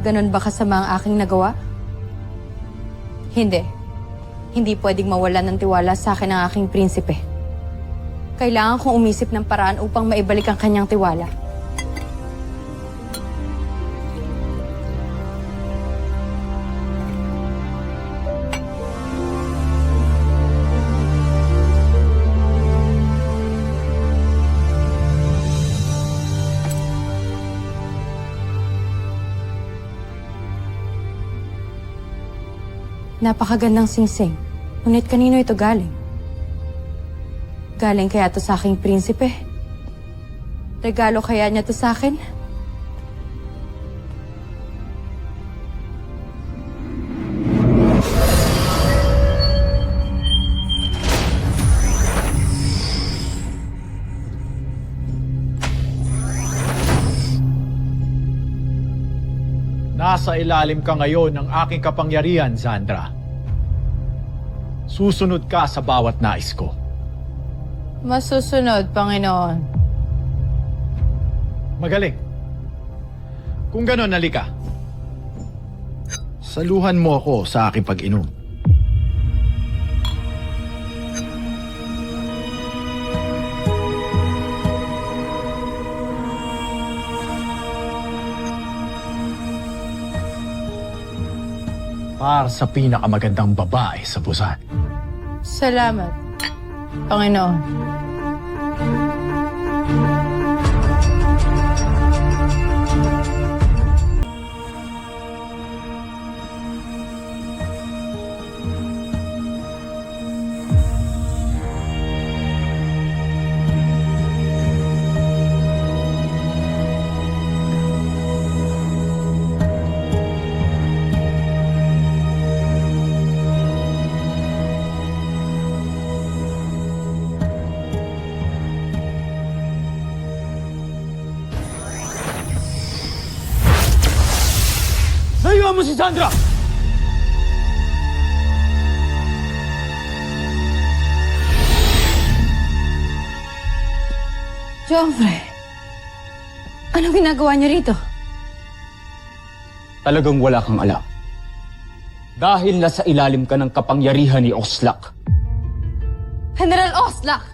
Ganon ba kasama ang aking nagawa? Hindi. Hindi pwedeng mawalan ng tiwala sa akin ang aking prinsipe. Kailangan kong umisip ng paraan upang maibalik ang kanyang tiwala. Napakagandang singsing. Ngunit kanino ito galing? Galing kaya ito sa aking prinsipe? Regalo kaya niya ito sa akin? Nasa ilalim ka ngayon ng aking kapangyarihan, Zandra. Susunod ka sa bawat nais ko. Masusunod, Panginoon. Magaling. Kung ganon, halika. Saluhan mo ako sa aking pag-inom. Para sa pinakamagandang babae sa Busan. Salamat, Panginoon. Layuan mo si Zandra! Joffrey, anong ginagawa niyo rito? Talagang wala kang alam. Dahil nasa ilalim ka ng kapangyarihan ni Oslak. General Oslak!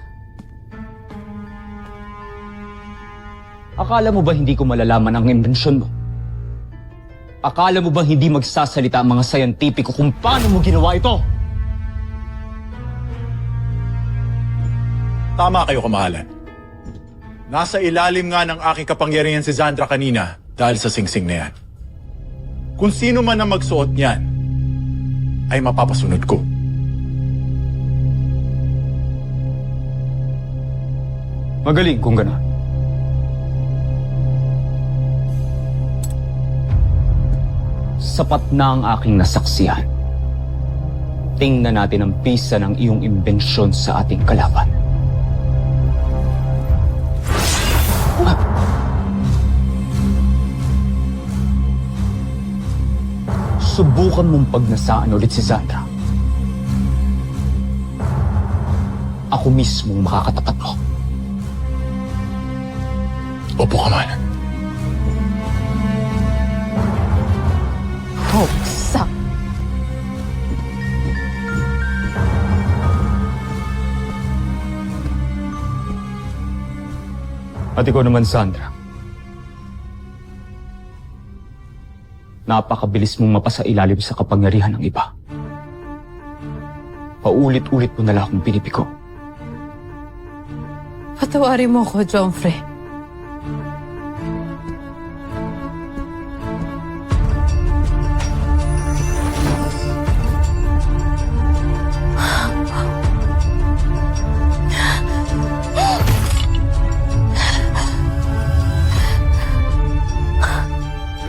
Akala mo ba hindi ko malalaman ang imbensyon mo? Akala mo bang hindi magsasalita ang mga sayantipiko kung paano mo ginawa ito? Tama kayo, kamahalan. Nasa ilalim nga ng aking kapangyarihan si Zandra kanina dahil sa singsing na yan. Kung sino man ang magsuot niyan, ay mapapasunod ko. Magaling kung gano'n. Sapat na ang aking nasaksihan. Tingnan natin ang pisa ng iyong imbensyon sa ating kalaban. Subukan mong pagnasaan ulit si Zandra. Ako mismong makakatapat mo. Opo, kamahalan. Hoax-up! At ikaw naman, Zandra. Napakabilis mong mapasailalim sa kapangyarihan ng iba. Paulit-ulit mo na lang akong pinipiko. Patawarin mo ko, Joffrey.